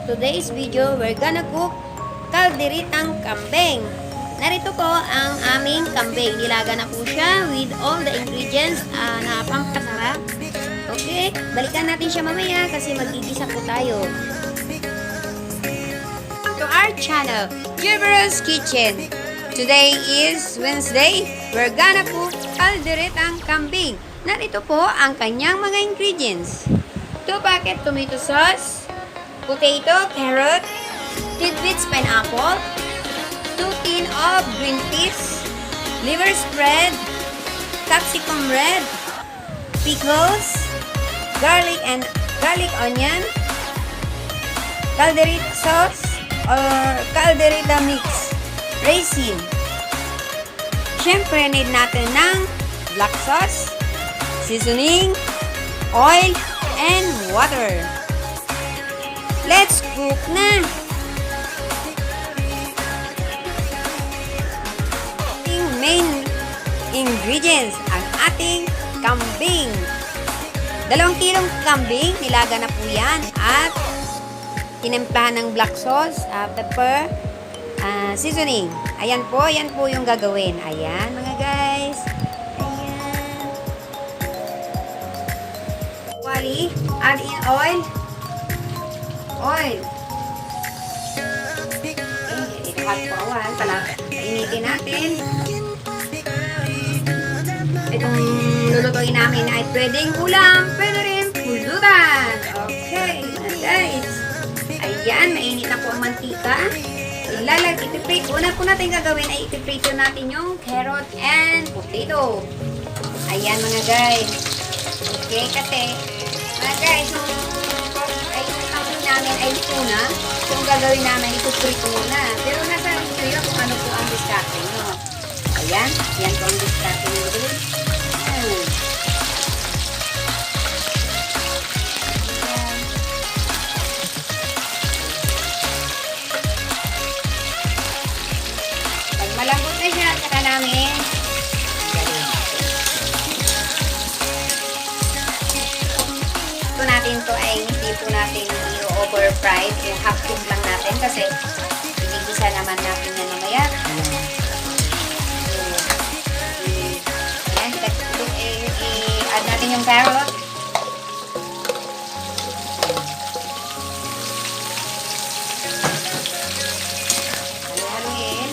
today's video, we're gonna cook kalderetang kambing. Narito po ang aming kambing. Nilaga na po siya with all the ingredients na pampasarap. Okay, balikan natin siya mamaya kasi magigisa po tayo. To our channel, Juvie's Kitchen. Today is Wednesday. We're gonna cook kalderetang kambing. Narito po ang kanyang mga ingredients. 2 packet tomato sauce, potato, carrot, tidbits pineapple, 2 tin of green peas, liver spread, capsicum red, pickles, garlic onion, caldereta sauce or caldereta mix, raisin. Siyempre, need natin ng black sauce, seasoning, oil, and water. Let's cook na! Ating main ingredients, ang ating kambing. 2 kilong kambing, nilaga na po yan at tinimplahan ng black sauce, pepper, seasoning. Ayan po yung gagawin. Ayan mga guys. Ayan. Add in oil. Okay, ito hot po awan. Painitin natin. Itong lulutuin namin ay pwedeng ulam, pwede rin pulutan. Okay, guys. Ayan, mainit na po ang mantika. Una po natin gagawin ay itiprito natin yung carrot and potato. Ayan mga guys. Okay, kasi mga guys, yung namin ay tuna. Kung gagawin namin, ituprito muna. Pero nasa inyo yun kung ano po ang diskarte nyo. Ayan, yan po ang diskarte nyo. Pag malambot na siya, saka namin ito natin to ay hindi po natin over fried. Half cook lang natin kasi igigisa naman natin yan mamaya. Ayan, i-add natin yung carrot. Haluhaluin.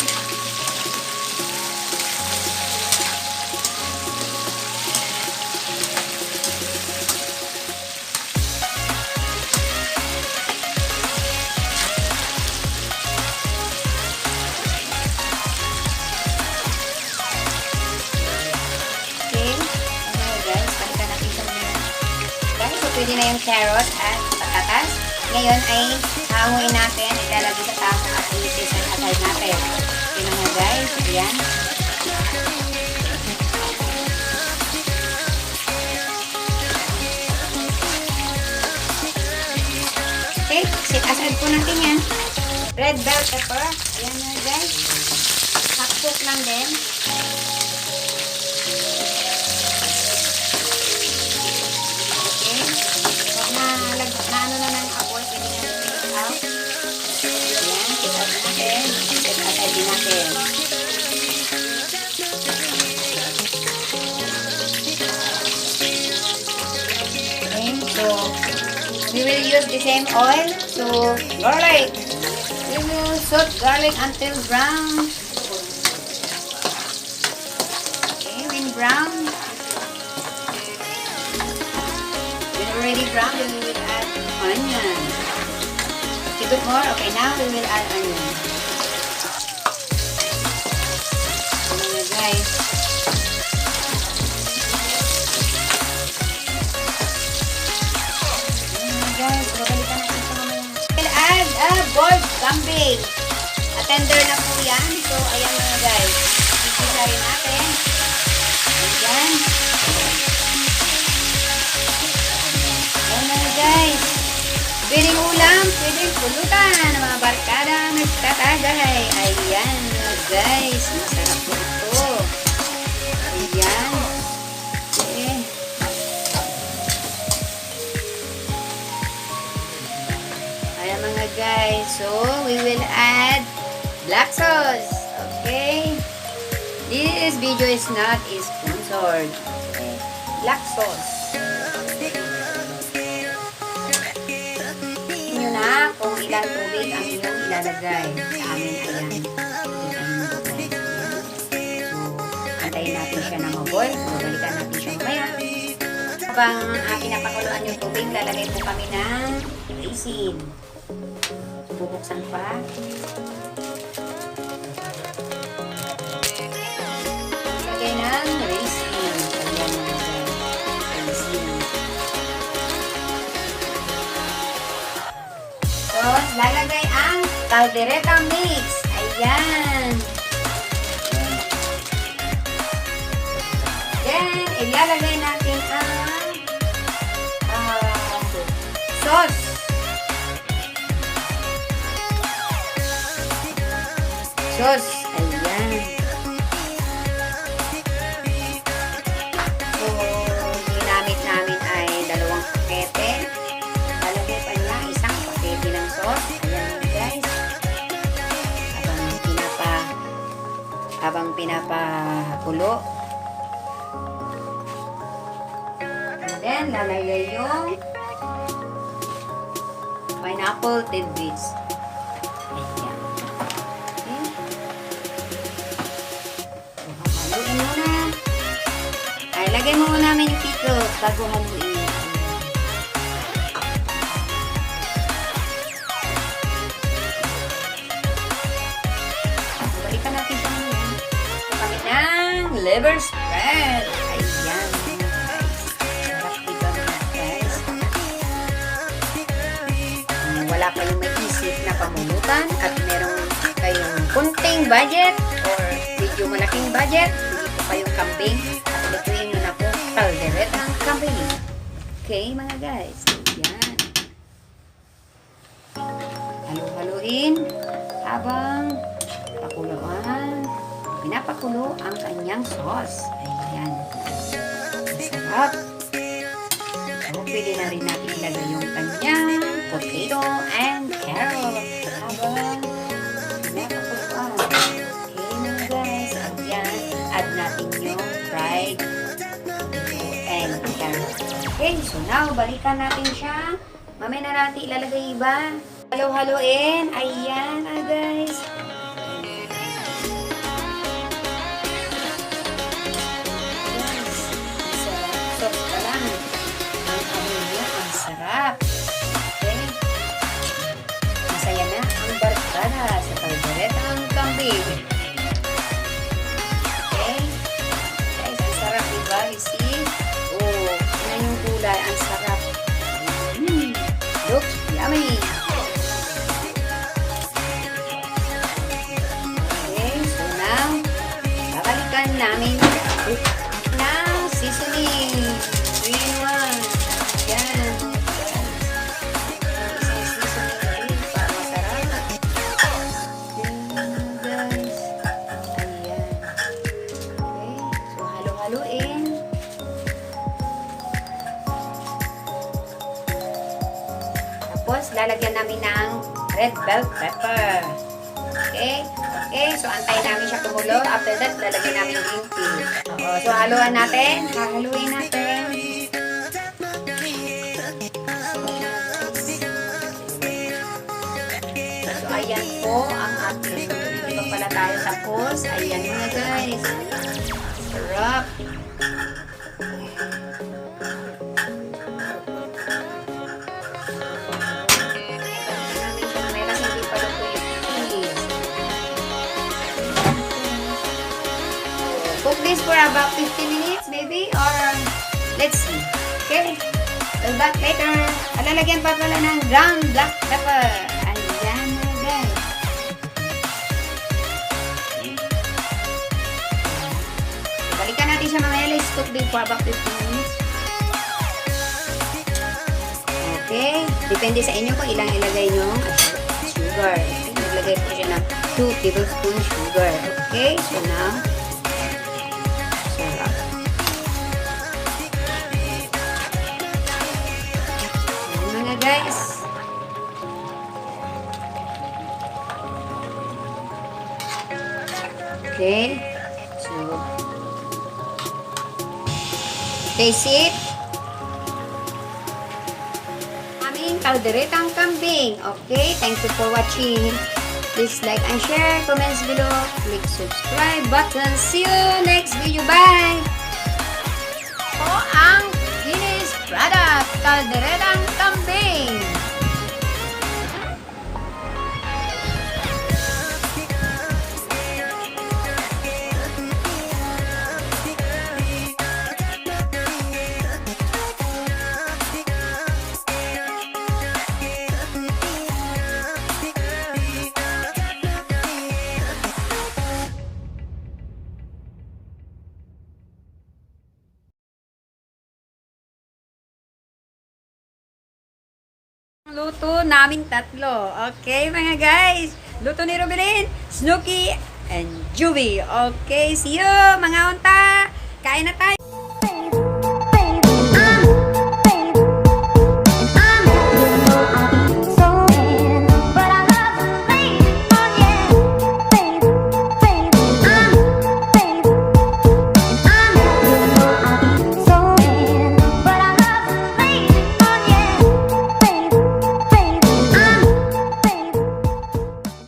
Pwede na yung carrot at patatas. Ngayon ay hanguin natin, ilalagay sa taas at ilitis ang asal natin. Yun na nga guys, ayan. Okay, sit aside po natin yan. Red bell pepper, ayan na guys. Half cook lang din. Naano na ng apoy, pwede nga natin out. Ayan, sit-out natin. Sit-out din natin. Okay, so we will use the same oil. So, garlic. We will saute garlic until brown. Okay, when brown. When already brown, then we will add onion. A bit more. Okay, now we will add onion. Ayan guys. Ayan guys, babalikan natin ito mamaya. We'll add a boiled kambing. Tender na po yan. So, ayan mga guys. Isisa rin natin. Ayan. Ayan mga guys. Pwedeng ulam, pwedeng pulutan. Mga barkada nagtatagay. Ayan mga guys. Masarap po ito. Ayan. Okay. Ayan mga guys. we will add black sauce. Okay? This video is not sponsored. Okay? Black sauce. Tingnan nyo na kung ilang tubig ang inyong ilalagay. Sa amin, ayan. Antayin natin siya na mag-boil. Balikan natin siya mamaya. Habang pinapakuluan yung tubig, lalagay po kami ng raisin. Bubuksan pa. Lagay ng raisin. Tapos, lalagay ang kalderetang mix. Ayan. Then, ilalagay natin ang sauce. Sauce. Ayan. So, ginamit namin ay 2 pakete. Lalagay pa niya isang pakete ng sauce. Ayan guys. Habang pinapakulo. Then, lalagay yung pineapple tidbits. Ayan. Okay. So, haluin muna. Ay, lagay mo muna namin yung pickle bago haluin. Balikan natin siya muna. So, kami ng liver spread. Ayan. Wala kayong may isip na pamulutan at meron kayong kunting budget or medyo malaking budget, hindi po kayong kambing at lutuin nyo na po kalderetang kambing. Okay mga guys, yan. Halu-haluin habang pinapakulo ang kanyang sauce. Ayan. Masarap. So, pwede na rin natin ilagay yung kanyang potato and carrot. Habang pinapakuluan. Okay na guys. Ayan. Add natin yung fried potato and carrot. Okay. So now, balikan natin siya. Mamaya na natin ilalagay iba. Halo-haloin. Ayan guys. Sarap. Okay. Masaya na ang barkada sa kalderetang kambing. Okay. Guys, ang sarap diba? You see? Oh, yan yung kulay. Ang sarap. Looks yummy. Okay, so now, babalikan namin ng seasoning. 3-in-1. Yan. Tapos, lalagyan namin ng red bell pepper. Okay? Okay, so antayin namin siya kumulo. After that, lalagyan namin yung green tea. So, haluan natin. Haluin natin. So, ayan po ang ating. Ito pala tayo tapos. Ayan mga guys. Sarap. Cook this for about 15 minutes maybe or let's see. Okay? We'll back later. Lalagyan pa pala ng ground black pepper. Ayan na guys. So, balikan natin siya mamaya. Let's cook this for about 15 minutes. Okay? Depende sa inyo kung ilang ilagay nyo sugar. Okay? Naglagay po siya ng 2 tablespoons sugar. Okay? So now, guys. Okay. So, taste it. Aming kalderetang kambing. Okay, thank you for watching. Please like and share, comments below, click subscribe button. See you next video. Bye! O ang finished product, kalderetang kambing. Luto namin tatlo. Okay, mga guys. Luto ni Rubilin, Snooki, and Juvie. Okay, see you, mga unta. Kain na tayo.